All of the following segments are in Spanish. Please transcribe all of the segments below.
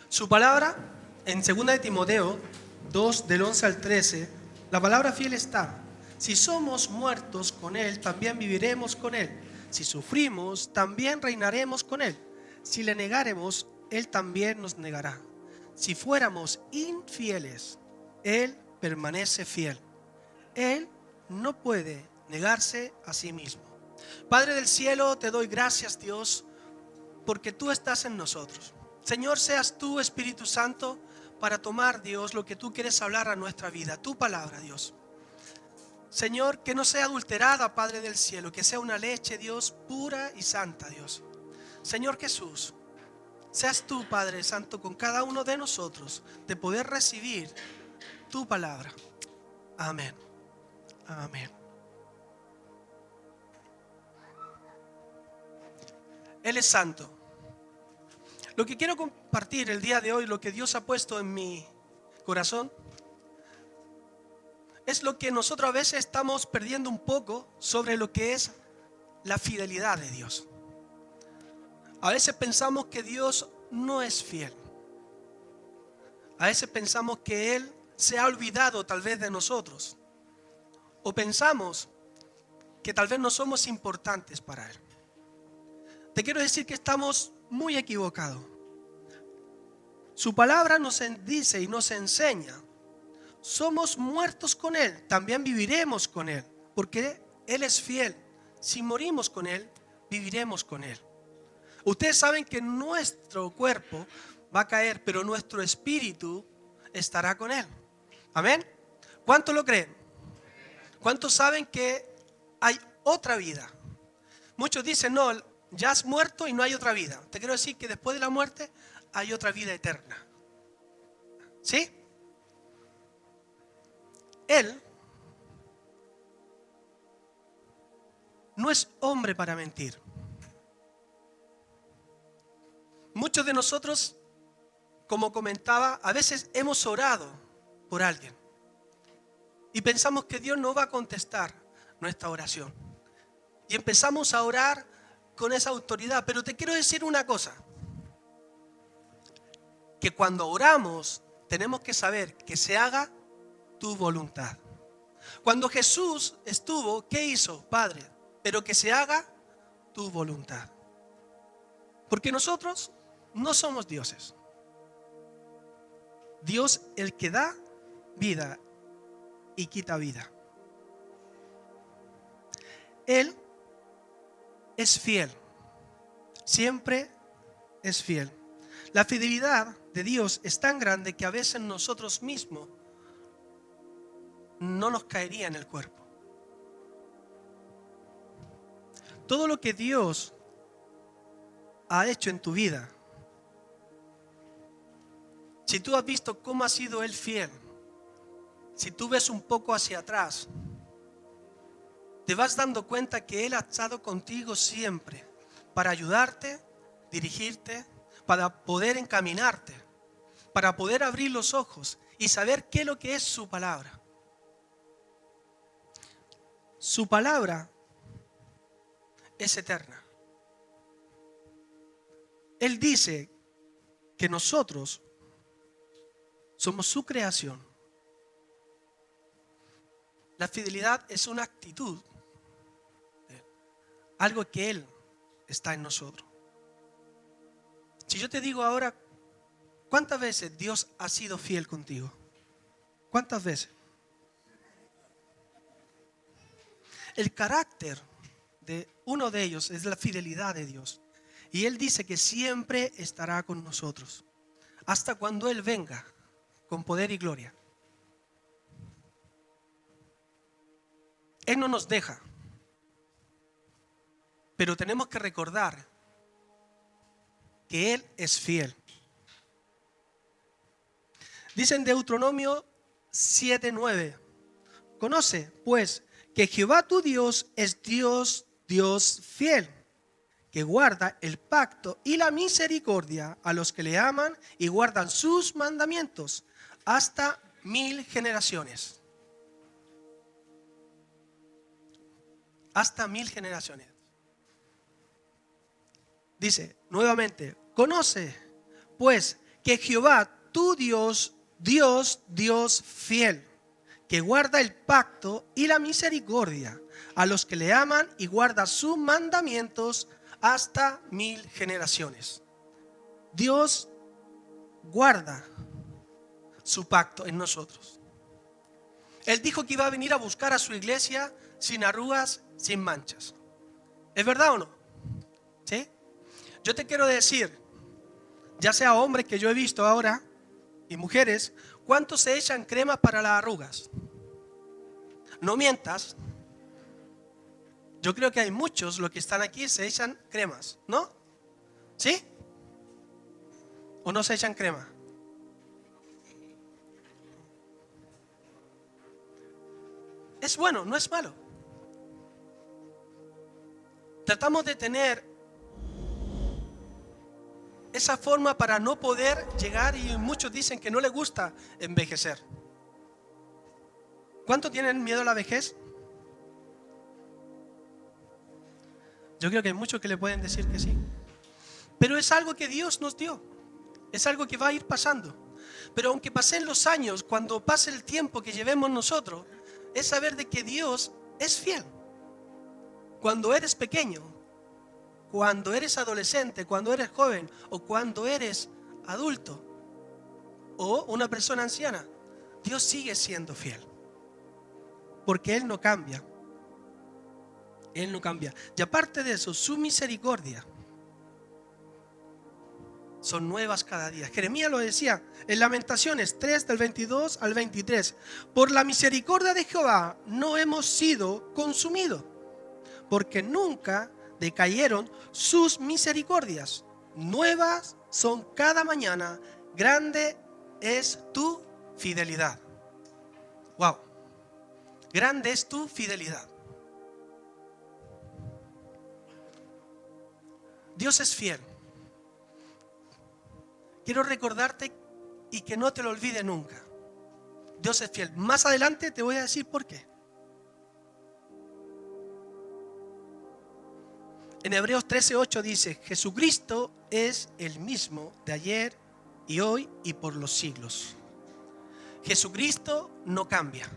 Su palabra, en 2 de Timoteo 2, del 11 al 13, la palabra fiel está: si somos muertos con Él, también viviremos con Él. Si sufrimos, también reinaremos con Él. Si le negáremos, Él también nos negará. Si fuéramos infieles, Él permanece fiel. Él no puede negarse a sí mismo. Padre del cielo, te doy gracias, Dios, porque tú estás en nosotros. Señor, seas tú, Espíritu Santo, para tomar, Dios, lo que tú quieres hablar a nuestra vida, tu palabra, Dios. Señor, que no sea adulterada, Padre del cielo, que sea una leche, Dios, pura y santa, Dios. Señor Jesús, seas tú, Padre Santo, con cada uno de nosotros, de poder recibir tu palabra. Amén. Amén. Él es santo. Lo que quiero compartir el día de hoy, lo que Dios ha puesto en mi corazón, es lo que nosotros a veces estamos perdiendo un poco sobre lo que es la fidelidad de Dios. A veces pensamos que Dios no es fiel. A veces pensamos que Él se ha olvidado tal vez de nosotros. O pensamos que tal vez no somos importantes para Él. Te quiero decir que estamos muy equivocados. Su palabra nos dice y nos enseña: somos muertos con Él, también viviremos con Él, porque Él es fiel. Si morimos con Él, viviremos con Él. Ustedes saben que nuestro cuerpo va a caer, pero nuestro espíritu estará con Él. ¿Amén? ¿Cuántos lo creen? ¿Cuántos saben que hay otra vida? Muchos dicen, no, ya has muerto y no hay otra vida. Te quiero decir que después de la muerte hay otra vida eterna. ¿Sí? Él no es hombre para mentir. Muchos de nosotros, como comentaba, a veces hemos orado por alguien y pensamos que Dios no va a contestar nuestra oración. Y empezamos a orar con esa autoridad. Pero te quiero decir una cosa, que cuando oramos tenemos que saber que se haga tu voluntad. Cuando Jesús estuvo, ¿qué hizo? Padre, pero que se haga tu voluntad. Porque nosotros no somos dioses. Dios el que da vida y quita vida. Él es fiel. Siempre es fiel. La fidelidad de Dios es tan grande que a veces nosotros mismos no nos caería en el cuerpo. Todo lo que Dios ha hecho en tu vida, si tú has visto cómo ha sido Él fiel, si tú ves un poco hacia atrás, te vas dando cuenta que Él ha estado contigo siempre para ayudarte, dirigirte, para poder encaminarte, para poder abrir los ojos y saber qué es lo que es su palabra. Su palabra es eterna. Él dice que nosotros somos su creación. La fidelidad es una actitud, algo que Él está en nosotros. Si yo te digo ahora, ¿cuántas veces Dios ha sido fiel contigo? ¿Cuántas veces? El carácter de uno de ellos es la fidelidad de Dios. Y Él dice que siempre estará con nosotros, hasta cuando Él venga con poder y gloria. Él no nos deja, pero tenemos que recordar que Él es fiel. Dice en Deuteronomio 7:9, conoce pues que Jehová tu Dios es Dios, Dios fiel, que guarda el pacto y la misericordia a los que le aman y guardan sus mandamientos hasta 1000 generaciones. Hasta 1000 generaciones. Dice nuevamente, conoce pues que Jehová, tu Dios fiel, que guarda el pacto y la misericordia a los que le aman y guarda sus mandamientos hasta 1000 generaciones. Dios guarda su pacto en nosotros. Él dijo que iba a venir a buscar a su iglesia sin arrugas, sin manchas. ¿Es verdad o no? ¿Sí? Yo te quiero decir, ya sea hombres que yo he visto ahora y mujeres, ¿cuántos se echan crema para las arrugas? No mientas. Yo creo que hay muchos, los que están aquí, se echan cremas, ¿no? ¿Sí? ¿O no se echan crema? Es bueno, no es malo. Tratamos de tener esa forma para no poder llegar, y muchos dicen que no les gusta envejecer. ¿Cuánto tienen miedo a la vejez? Yo creo que hay muchos que le pueden decir que sí. Pero es algo que Dios nos dio. Es algo que va a ir pasando. Pero aunque pasen los años, cuando pase el tiempo que llevemos nosotros, es saber de que Dios es fiel. Cuando eres pequeño, cuando eres adolescente, cuando eres joven o cuando eres adulto o una persona anciana, Dios sigue siendo fiel. Porque Él no cambia. Él no cambia. Y aparte de eso, su misericordia son nuevas cada día. Jeremías lo decía en Lamentaciones 3 del 22 al 23. Por la misericordia de Jehová no hemos sido consumidos, porque nunca decayeron sus misericordias. Nuevas son cada mañana. Grande es tu fidelidad. Wow. Grande es tu fidelidad. Dios es fiel. Quiero recordarte y que no te lo olvides nunca. Dios es fiel. Más adelante te voy a decir por qué. En Hebreos 13:8 dice: Jesucristo es el mismo de ayer y hoy y por los siglos. Jesucristo no cambia.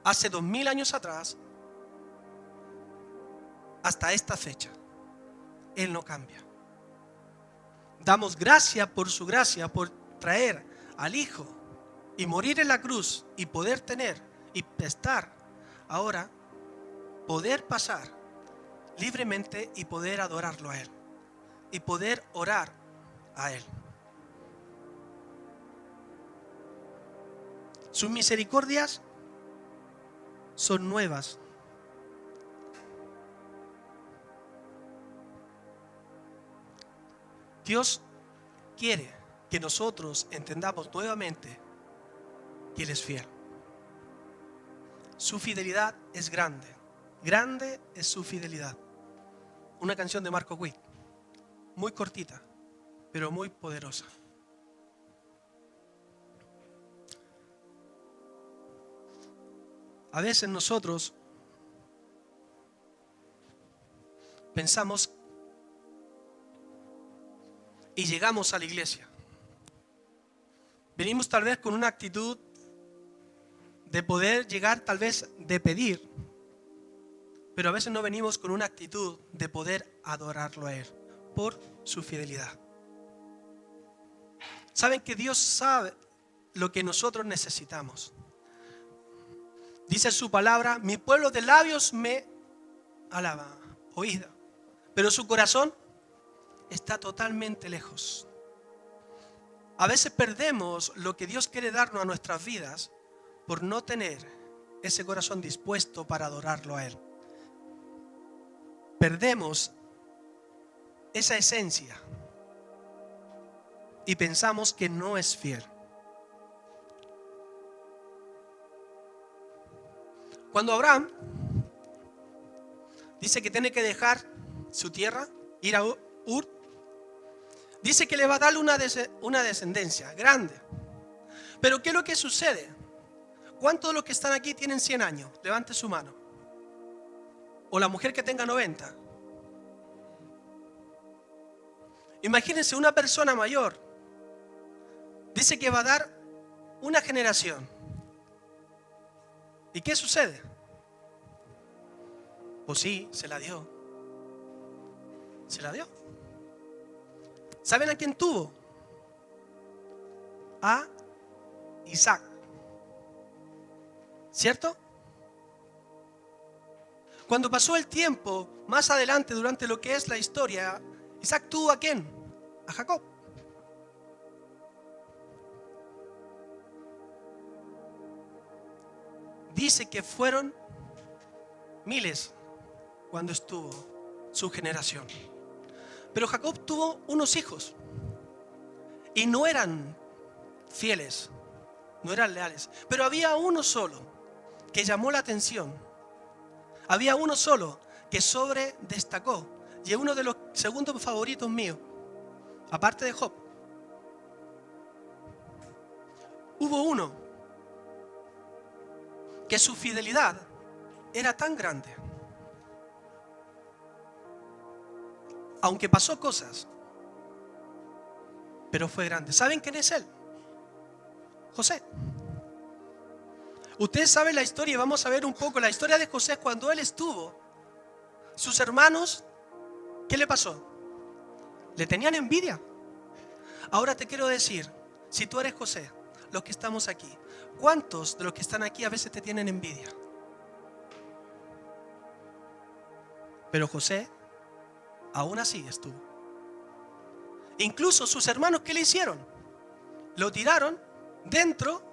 Hace 2000 años atrás hasta esta fecha, Él no cambia. Damos gracias por su gracia, por traer al Hijo y morir en la cruz y poder tener y estar ahora, poder pasar libremente y poder adorarlo a Él y poder orar a Él. Sus misericordias son nuevas. Dios quiere que nosotros entendamos nuevamente que Él es fiel. Su fidelidad es grande. Grande es su fidelidad. Una canción de Marco Witt, muy cortita, pero muy poderosa. A veces nosotros pensamos y llegamos a la iglesia. Venimos tal vez con una actitud de poder llegar, tal vez de pedir, pero a veces no venimos con una actitud de poder adorarlo a Él por su fidelidad. Saben que Dios sabe lo que nosotros necesitamos. Dice su palabra: mi pueblo de labios me alaba, oída, pero su corazón está totalmente lejos. A veces perdemos lo que Dios quiere darnos a nuestras vidas por no tener ese corazón dispuesto para adorarlo a Él. Perdemos esa esencia y pensamos que no es fiel. Cuando Abraham dice que tiene que dejar su tierra, ir a Ur, dice que le va a dar una descendencia grande. Pero ¿qué es lo que sucede? ¿Cuántos de los que están aquí tienen 100 años? Levante su mano. O la mujer que tenga 90. Imagínense una persona mayor Dice que va a dar una generación. ¿Y qué sucede? Pues sí, se la dio. Se la dio. ¿Saben a quién tuvo? A Isaac. ¿Cierto? Cuando pasó el tiempo, más adelante durante lo que es la historia, Isaac tuvo ¿a quién? A Jacob. Dice que fueron miles cuando estuvo su generación. Pero Jacob tuvo unos hijos y no eran fieles, no eran leales. Pero había uno solo que llamó la atención. Había uno solo que sobredestacó y es uno de los segundos favoritos míos, aparte de Job. Hubo uno que su fidelidad era tan grande, aunque pasó cosas, pero fue grande. ¿Saben quién es él? José. Ustedes saben la historia y vamos a ver un poco la historia de José. Cuando él estuvo, sus hermanos, ¿qué le pasó? Le tenían envidia. Ahora te quiero decir, si tú eres José, los que estamos aquí, ¿cuántos de los que están aquí a veces te tienen envidia? Pero José aún así estuvo. Incluso sus hermanos, ¿qué le hicieron? Lo tiraron dentro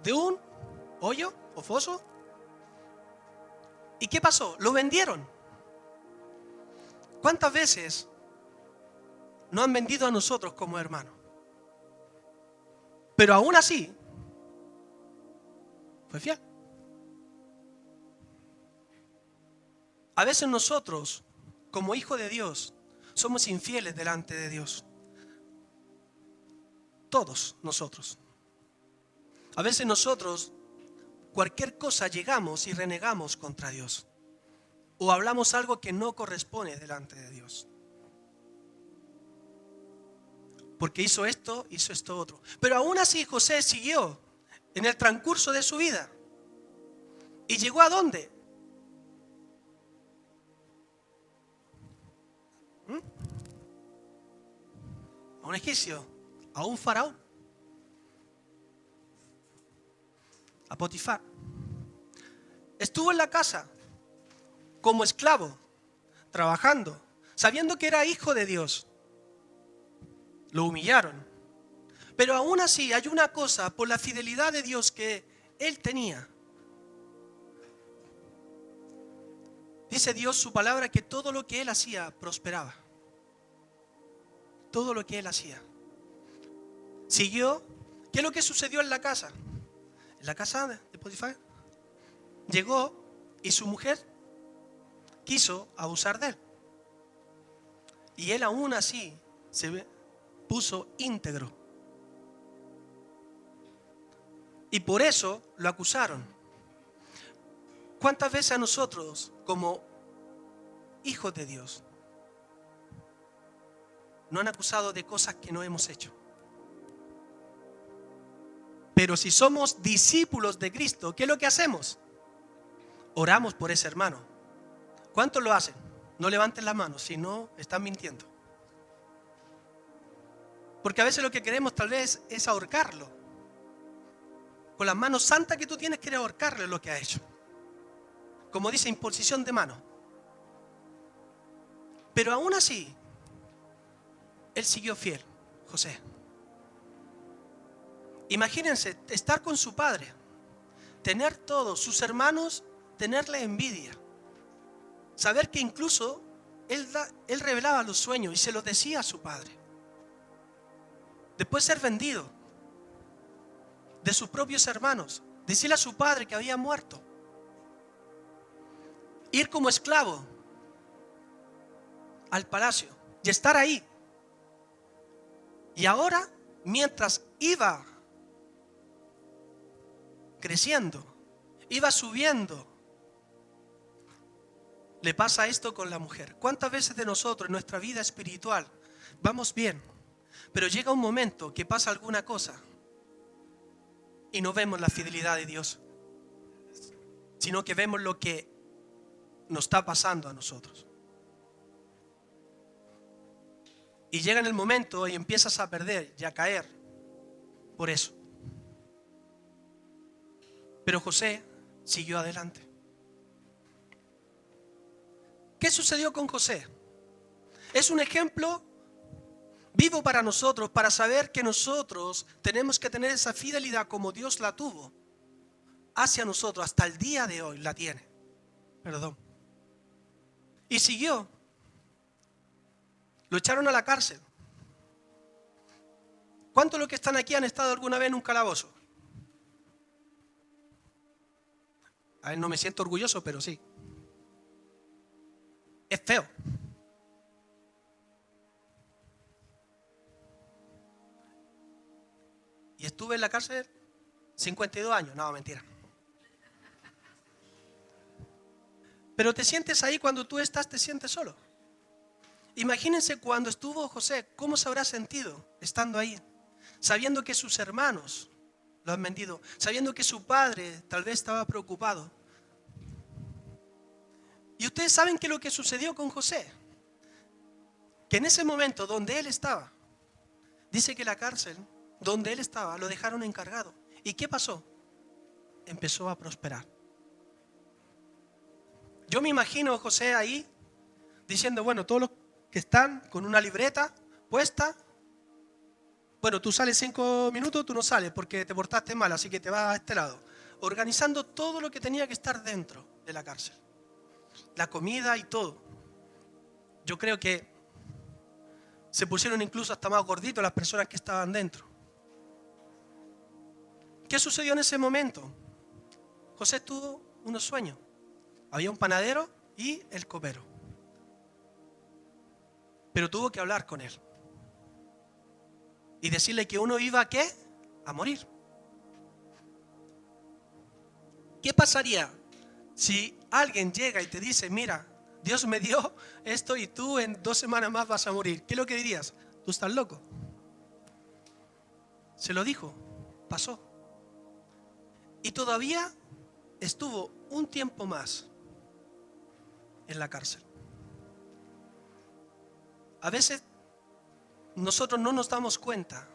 de un hoyo o foso. ¿Y qué pasó? Lo vendieron. ¿Cuántas veces nos han vendido a nosotros como hermanos? Pero aún así fue fiel. A veces nosotros, como hijos de Dios, somos infieles delante de Dios. Todos nosotros. A veces nosotros, cualquier cosa, llegamos y renegamos contra Dios. O hablamos algo que no corresponde delante de Dios. Porque hizo esto otro. Pero aún así José siguió en el transcurso de su vida. ¿Y llegó a dónde? A un egipcio, a un faraón, a Potifar. Estuvo en la casa como esclavo, trabajando, sabiendo que era hijo de Dios. Lo humillaron. Pero aún así hay una cosa, por la fidelidad de Dios que él tenía. Dice Dios su palabra que todo lo que él hacía prosperaba. Todo lo que él hacía. Siguió. ¿Qué es lo que sucedió en la casa? En la casa de Potifar. Llegó y su mujer quiso abusar de él. Y él aún así se puso íntegro. Y por eso lo acusaron. ¿Cuántas veces a nosotros, como hijos de Dios, nos han acusado de cosas que no hemos hecho? Pero si somos discípulos de Cristo, ¿qué es lo que hacemos? Oramos por ese hermano. ¿Cuántos lo hacen? No levanten la mano, si no, están mintiendo. Porque a veces lo que queremos tal vez es ahorcarlo. Con las manos santas que tú tienes, quieres ahorcarle lo que ha hecho. Como dice, imposición de mano. Pero aún así, él siguió fiel, José. Imagínense estar con su padre, tener todos sus hermanos, tenerle envidia. Saber que incluso él revelaba los sueños y se los decía a su padre. Después ser vendido de sus propios hermanos, decirle a su padre que había muerto. Ir como esclavo al palacio y estar ahí. Y ahora, mientras iba creciendo, iba subiendo, le pasa esto con la mujer. ¿Cuántas veces de nosotros en nuestra vida espiritual vamos bien, Pero llega un momento que pasa alguna cosa y no vemos la fidelidad de Dios, sino que vemos lo que nos está pasando a nosotros. Y llega en el momento y empiezas a perder y a caer por eso. Pero José siguió adelante. ¿Qué sucedió con José? Es un ejemplo vivo para nosotros, para saber que nosotros tenemos que tener esa fidelidad como Dios la tuvo hacia nosotros, hasta el día de hoy la tiene. Perdón. Y siguió. Lo echaron a la cárcel. ¿Cuántos de los que están aquí han estado alguna vez en un calabozo? A ver, no me siento orgulloso, pero sí. Es feo. Y estuve en la cárcel 52 años. No, mentira. Pero te sientes ahí cuando tú estás, te sientes solo. Imagínense cuando estuvo José, ¿cómo se habrá sentido estando ahí? Sabiendo que sus hermanos lo han vendido, sabiendo que su padre tal vez estaba preocupado. Y ustedes saben que lo que sucedió con José, que en ese momento donde él estaba, dice que la cárcel donde él estaba lo dejaron encargado. ¿Y qué pasó? Empezó a prosperar. Yo me imagino a José ahí diciendo, bueno, todos los que están con una libreta puesta, bueno, tú sales 5 minutos, tú no sales porque te portaste mal, así que te vas a este lado. Organizando todo lo que tenía que estar dentro de la cárcel. La comida y todo. Yo creo que se pusieron incluso hasta más gorditos las personas que estaban dentro. ¿Qué sucedió en ese momento? José tuvo unos sueños. Había un panadero y el copero. Pero tuvo que hablar con él. Y decirle que uno iba ¿a qué? A morir. ¿Qué pasaría si alguien llega y te dice, mira, Dios me dio esto y tú en 2 semanas más vas a morir? ¿Qué es lo que dirías? Tú estás loco. Se lo dijo, pasó. Y todavía estuvo un tiempo más en la cárcel. A veces nosotros no nos damos cuenta,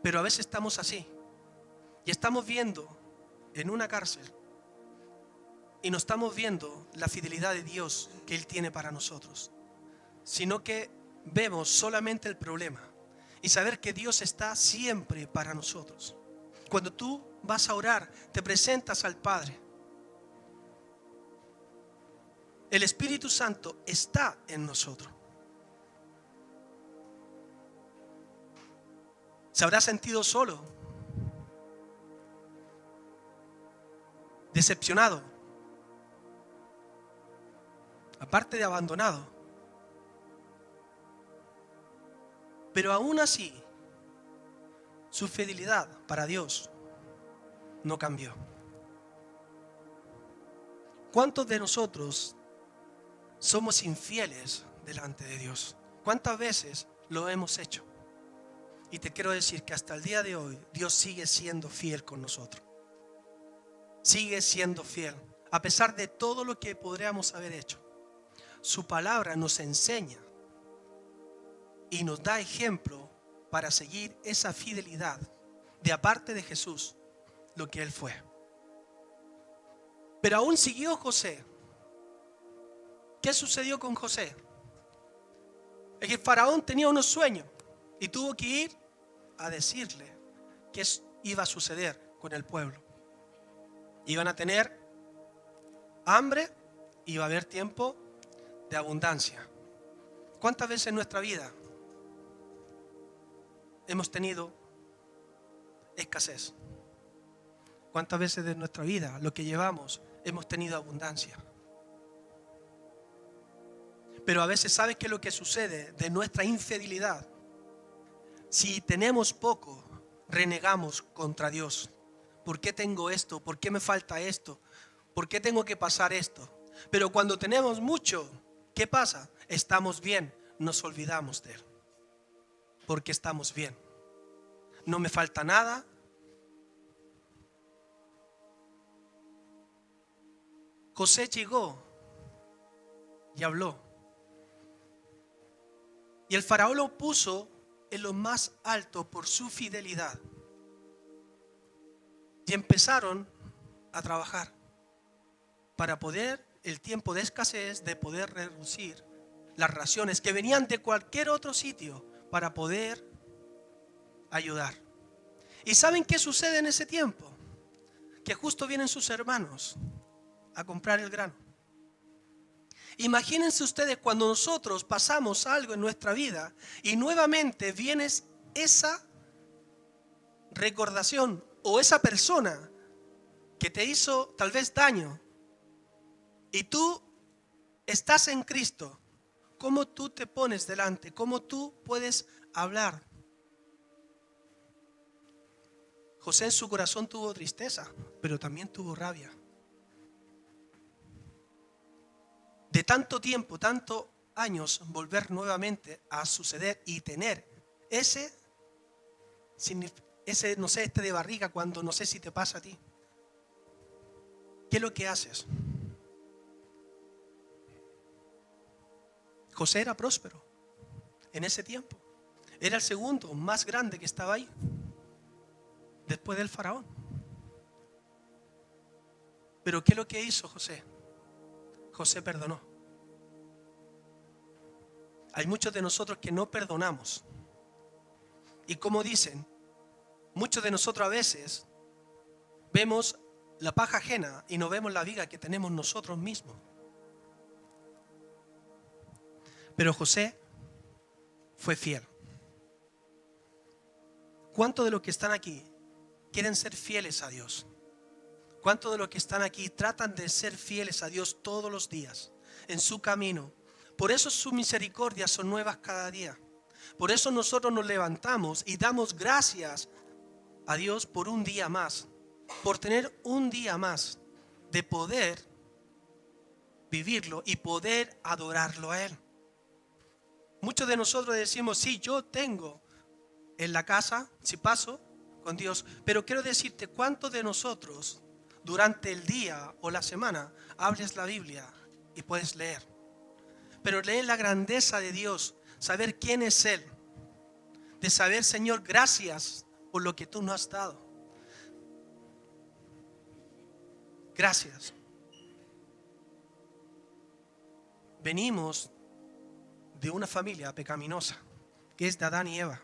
pero a veces estamos así y estamos viendo en una cárcel y no estamos viendo la fidelidad de Dios que Él tiene para nosotros, sino que vemos solamente el problema y saber que Dios está siempre para nosotros. Cuando tú vas a orar, te presentas al Padre. El Espíritu Santo está en nosotros. ¿Se habrá sentido solo? Decepcionado. Aparte de abandonado. Pero aún así, su fidelidad para Dios no cambió. ¿Cuántos de nosotros somos infieles delante de Dios? ¿Cuántas veces lo hemos hecho? Y te quiero decir que hasta el día de hoy Dios sigue siendo fiel con nosotros. Sigue siendo fiel. A pesar de todo lo que podríamos haber hecho. Su palabra nos enseña y nos da ejemplo para seguir esa fidelidad de aparte de Jesús, lo que Él fue. Pero aún siguió José. ¿Qué sucedió con José? Es que el faraón tenía unos sueños y tuvo que ir a decirle qué iba a suceder con el pueblo. Iban a tener hambre y iba a haber tiempo de abundancia. ¿Cuántas veces en nuestra vida hemos tenido escasez? ¿Cuántas veces de nuestra vida lo que llevamos hemos tenido abundancia? Pero a veces, ¿sabes qué es lo que sucede de nuestra infidelidad? Si tenemos poco, renegamos contra Dios. ¿Por qué tengo esto? ¿Por qué me falta esto? ¿Por qué tengo que pasar esto? Pero cuando tenemos mucho, ¿qué pasa? Estamos bien, nos olvidamos de Él, porque estamos bien. No me falta nada. José llegó y habló. Y el faraón lo puso en lo más alto por su fidelidad. Y empezaron a trabajar para poder, el tiempo de escasez, de poder reducir las raciones que venían de cualquier otro sitio para poder ayudar. ¿Y saben qué sucede en ese tiempo? Que justo vienen sus hermanos a comprar el grano. Imagínense ustedes cuando nosotros pasamos algo en nuestra vida y nuevamente viene esa recordación o esa persona que te hizo tal vez daño y tú estás en Cristo. ¿Cómo tú te pones delante? ¿Cómo tú puedes hablar? José en su corazón tuvo tristeza, pero también tuvo rabia. De tanto tiempo, tantos años, volver nuevamente a suceder y tener ese, no sé, de barriga cuando no sé si te pasa a ti. ¿Qué es lo que haces? José era próspero en ese tiempo. Era el segundo más grande que estaba ahí, después del faraón. Pero ¿qué es lo que hizo José? José perdonó. Hay muchos de nosotros que no perdonamos. Y como dicen, muchos de nosotros a veces vemos la paja ajena y no vemos la viga que tenemos nosotros mismos. Pero José fue fiel. ¿Cuántos de los que están aquí quieren ser fieles a Dios? ¿Cuántos de los que están aquí tratan de ser fieles a Dios todos los días en su camino? Por eso sus misericordias son nuevas cada día. Por eso nosotros nos levantamos y damos gracias a Dios por un día más, por tener un día más de poder vivirlo y poder adorarlo a Él. Muchos de nosotros decimos, sí, yo tengo en la casa, si paso con Dios, pero quiero decirte, ¿cuántos de nosotros durante el día o la semana hables la Biblia y puedes leer? Pero leer la grandeza de Dios, saber quién es Él, de saber, Señor, gracias por lo que tú nos has dado. Gracias. Venimos de una familia pecaminosa, que es de Adán y Eva.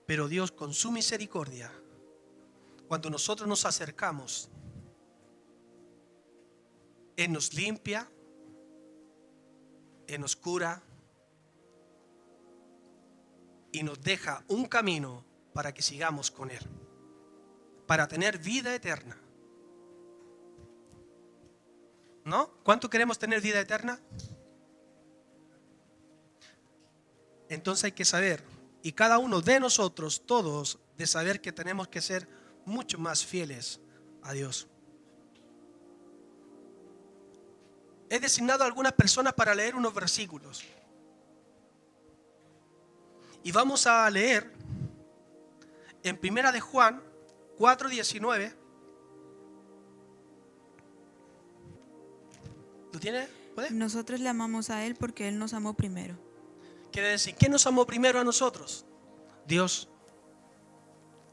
Pero Dios, con su misericordia, cuando nosotros nos acercamos, Él nos limpia, Él nos cura y nos deja un camino para que sigamos con Él, para tener vida eterna. ¿No? ¿Cuánto queremos tener vida eterna? Entonces hay que saber, y cada uno de nosotros, todos, de saber que tenemos que ser mucho más fieles a Dios. He designado a algunas personas para leer unos versículos. Y vamos a leer en 1 de Juan 4:19. ¿Lo tienes? ¿Puedes? Nosotros le amamos a Él porque Él nos amó primero. Quiere decir, ¿quién nos amó primero a nosotros? Dios.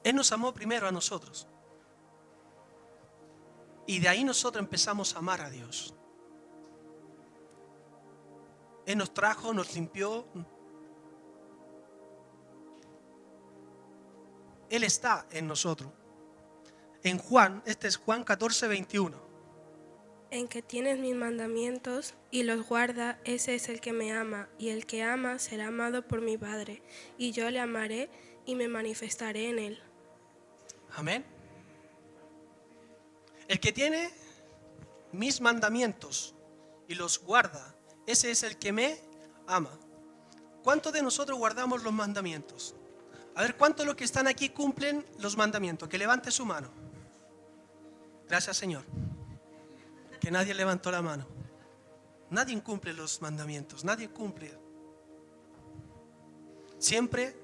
Él nos amó primero a nosotros. Y de ahí nosotros empezamos a amar a Dios. Él nos trajo, nos limpió. Él está en nosotros. En Juan, este es Juan 14:21. En que tienes mis mandamientos y los guarda, ese es el que me ama, y el que ama será amado por mi Padre, y yo le amaré y me manifestaré en él. Amén. El que tiene mis mandamientos y los guarda, ese es el que me ama. ¿Cuántos de nosotros guardamos los mandamientos? A ver, ¿cuántos de los que están aquí cumplen los mandamientos? Que levante su mano. Gracias, Señor. Que nadie levantó la mano. Nadie cumple los mandamientos, nadie cumple. Siempre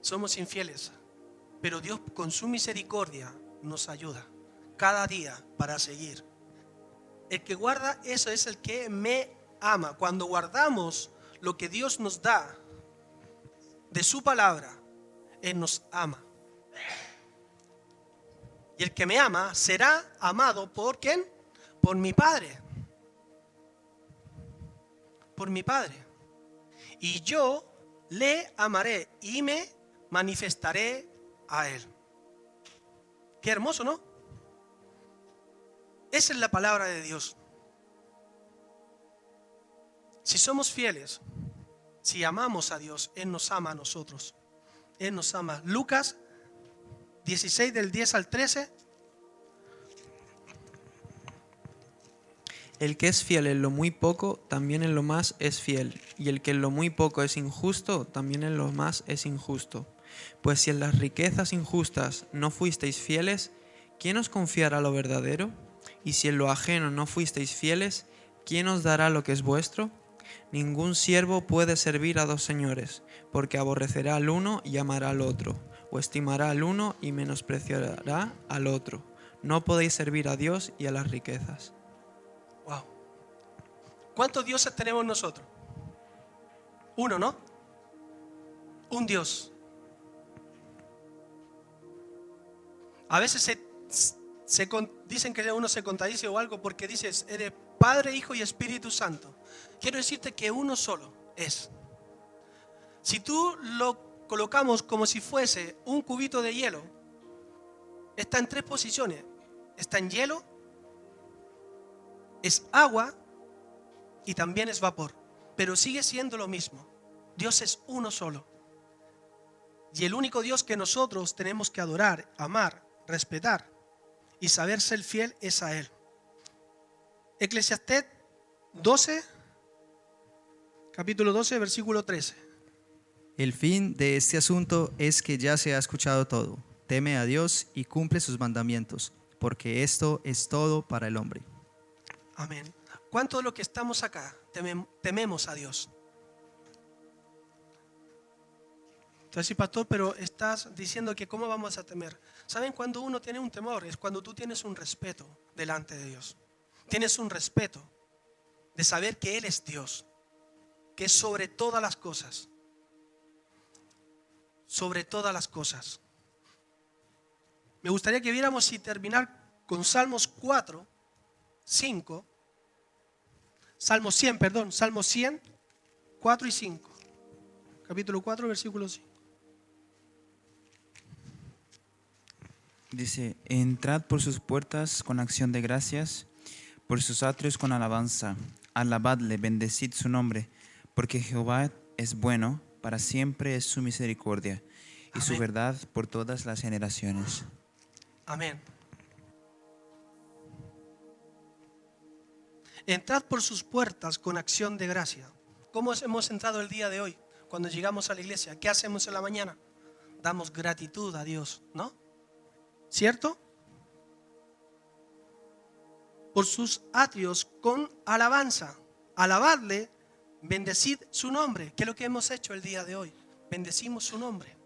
somos infieles, pero Dios con su misericordia nos ayuda cada día para seguir. El que guarda eso es el que me ama. Cuando guardamos lo que Dios nos da de su palabra, Él nos ama. Y el que me ama será amado ¿por quién? Por mi Padre. Por mi Padre. Y yo le amaré y me manifestaré a Él. Qué hermoso, ¿no? Esa es la palabra de Dios. Si somos fieles, si amamos a Dios, Él nos ama a nosotros. Él nos ama. Lucas 16 del 10 al 13. El que es fiel en lo muy poco, también en lo más es fiel. Y el que en lo muy poco es injusto, también en lo más es injusto. Pues si en las riquezas injustas no fuisteis fieles, ¿quién os confiará lo verdadero? Y si en lo ajeno no fuisteis fieles, ¿quién os dará lo que es vuestro? Ningún siervo puede servir a dos señores, porque aborrecerá al uno y amará al otro, o estimará al uno y menospreciará al otro. No podéis servir a Dios y a las riquezas. Wow. ¿Cuántos dioses tenemos nosotros? Uno, ¿no? Un Dios. A veces dicen que uno se contradice o algo porque dices, eres Padre, Hijo y Espíritu Santo. Quiero decirte que uno solo es. Si tú lo colocamos como si fuese un cubito de hielo, está en tres posiciones. Está en hielo, es agua y también es vapor. Pero sigue siendo lo mismo. Dios es uno solo. Y el único Dios que nosotros tenemos que adorar, amar, respetar y saber ser fiel es a Él. Eclesiastés 12, capítulo 12, versículo 13. El fin de este asunto es que ya se ha escuchado todo. Teme a Dios y cumple sus mandamientos, porque esto es todo para el hombre. Amén. ¿Cuántos de los que estamos acá tememos a Dios? Entonces, sí, pastor, pero estás diciendo que ¿cómo vamos a temer? ¿Saben cuando uno tiene un temor? Es cuando tú tienes un respeto delante de Dios. Tienes un respeto de saber que Él es Dios, que es sobre todas las cosas. Sobre todas las cosas. Me gustaría que viéramos y terminar con Salmos 4, 5. Salmo 100, 4 y 5. Capítulo 4, versículo 5. Dice, entrad por sus puertas con acción de gracias, por sus atrios con alabanza. Alabadle, bendecid su nombre, porque Jehová es bueno, para siempre es su misericordia, y su verdad por todas las generaciones. Amén. Entrad por sus puertas con acción de gracia. ¿Cómo hemos entrado el día de hoy? Cuando llegamos a la iglesia, ¿qué hacemos en la mañana? Damos gratitud a Dios, ¿no? ¿Cierto? Por sus atrios con alabanza. Alabadle, bendecid su nombre. ¿Qué es lo que hemos hecho el día de hoy? Bendecimos su nombre.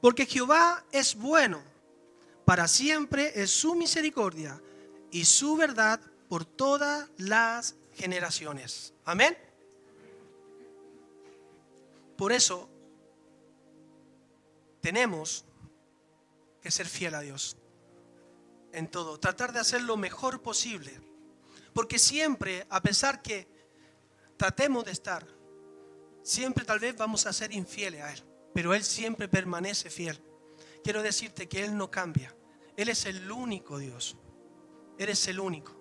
Porque Jehová es bueno, para siempre es su misericordia y su verdad por todas las generaciones. Amén. Por eso tenemos que ser fiel a Dios en todo, tratar de hacer lo mejor posible, porque siempre, a pesar que tratemos de estar, siempre tal vez vamos a ser infieles a Él, pero Él siempre permanece fiel. Quiero decirte que Él no cambia. Él es el único Dios. Él es el único.